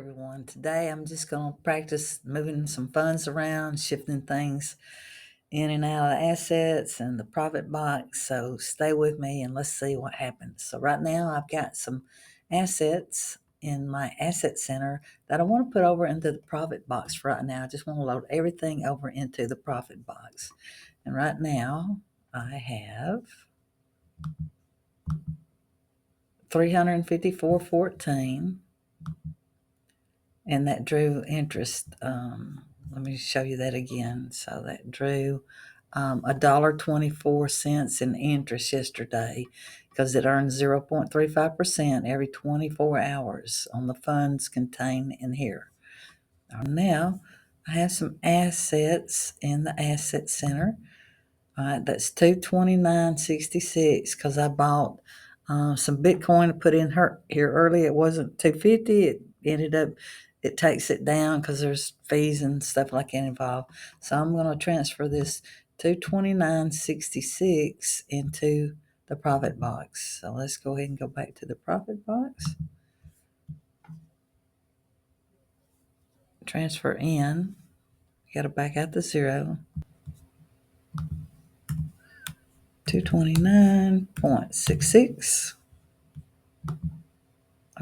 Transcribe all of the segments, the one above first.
Everyone. Today I'm just going to practice moving some funds around, shifting things in and out of assets and the profit box. So stay with me and let's see what happens. So right now I've got some assets in my asset center that I want to put over into the profit box right now. I just want to load everything over into the profit box. And right now I have 354.14, and that drew interest. Let me show you that again. So that drew $1.24 in interest yesterday because it earns 0.35% every 24 hours on the funds contained in here. Now I have some assets in the asset center. All right, that's 229.66 because I bought some Bitcoin to put in here early. It wasn't 250. It ended up, it takes it down because there's fees and stuff like that involved. So I'm going to transfer this 229.66 into the profit box. So let's go ahead and go back to the profit box. Transfer in. You got to back out the zero. 229.66.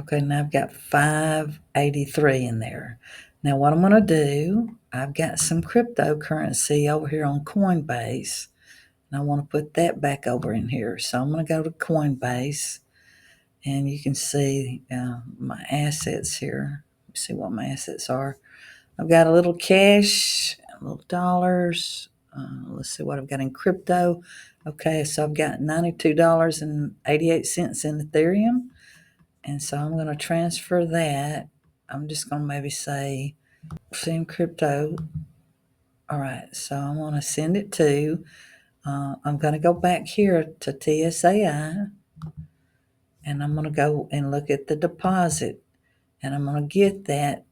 Okay, now I've got 583 in there. Now what I'm going to do, I've got some cryptocurrency over here on Coinbase, and I want to put that back over in here. So I'm going to go to Coinbase, and you can see my assets here. Let's see what my assets are. I've got a little cash, a little dollars. Let's see what I've got in crypto. Okay, so I've got $92.88 in Ethereum. And so I'm going to transfer that. I'm just going to maybe say send crypto. All right, so I'm going to send it to, I'm going to go back here to TSAI, and I'm going to go and look at the deposit, and I'm going to get that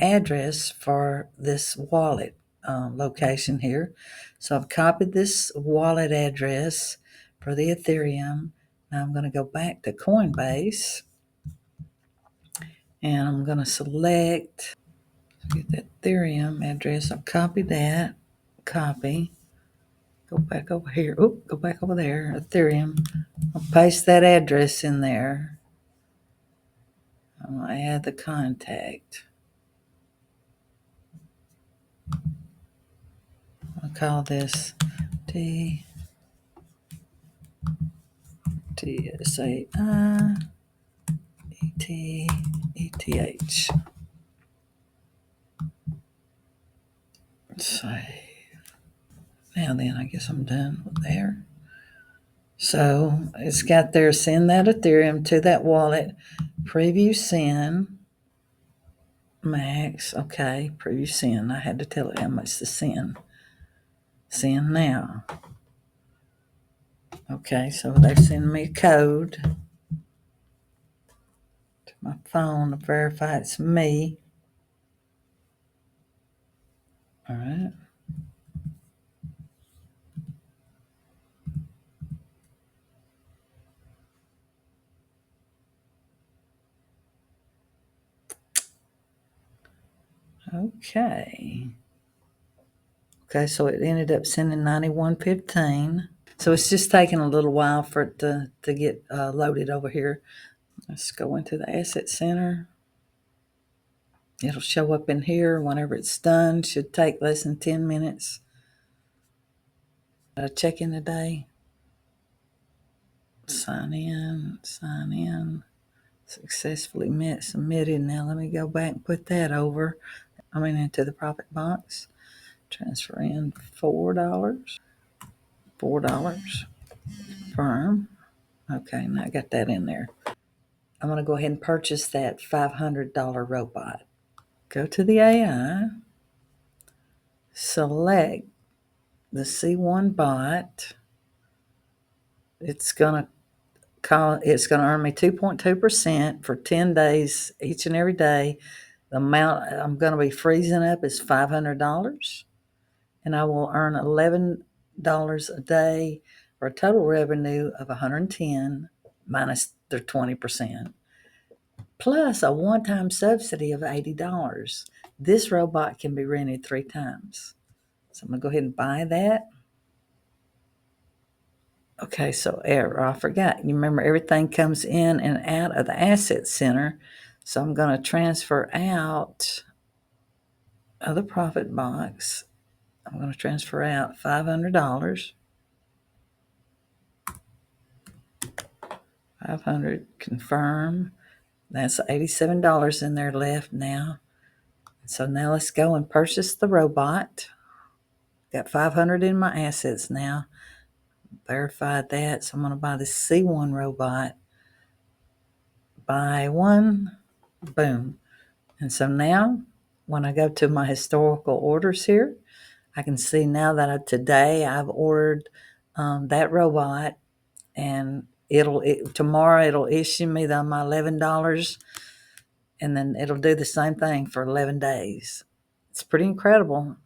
address for this wallet location here. So I've copied this wallet address for the Ethereum. Now I'm going to go back to Coinbase, and I'm going to select, get that Ethereum address. I'll copy that. Copy. Go back over here. Go back over there. Ethereum. I'll paste that address in there. I'm going to add the contact. I'll call this TSAI ETH. Save. Now then, I guess I'm done with there. So it's got there, send that Ethereum to that wallet. Preview send. Max. Okay, preview send. I had to tell it how much to send. Send now. Okay, so they're sending me a code to my phone to verify it's me. All right. Okay. Okay, so it ended up sending 91.15. So it's just taking a little while for it to get loaded over here. Let's go into the asset center. It'll show up in here whenever it's done. Should take less than 10 minutes. Check in today. Sign in. Successfully submitted. Now let me go back and put that over. Into the profit box. Transfer in $4. $4. Firm. Okay, now I got that in there. I'm going to go ahead and purchase that $500 robot. Go to the AI. Select the C1 bot. It's going to earn me 2.2% for 10 days each and every day. The amount I'm going to be freezing up is $500, and I will earn $11 a day for a total revenue of $110 minus their 20%. plus a one-time subsidy of $80. This robot can be rented 3 times. So I'm going to go ahead and buy that. Okay, so error, I forgot. You remember everything comes in and out of the asset center. So I'm going to transfer out of the profit box. I'm going to transfer out $500. 500, confirm. That's $87 in there left now. So now let's go and purchase the robot. Got 500 in my assets now. Verified that. So I'm going to buy the C1 robot. Buy one. Boom. And so now when I go to my historical orders here, I can see now that today I've ordered that robot, and tomorrow it'll issue me my $11, and then it'll do the same thing for 11 days. It's pretty incredible.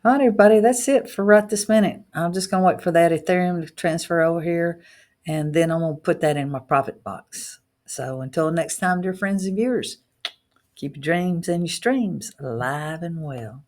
All right, everybody, that's it for right this minute. I'm just going to wait for that Ethereum to transfer over here, and then I'm going to put that in my profit box. So until next time, dear friends and viewers, keep your dreams and your streams alive and well.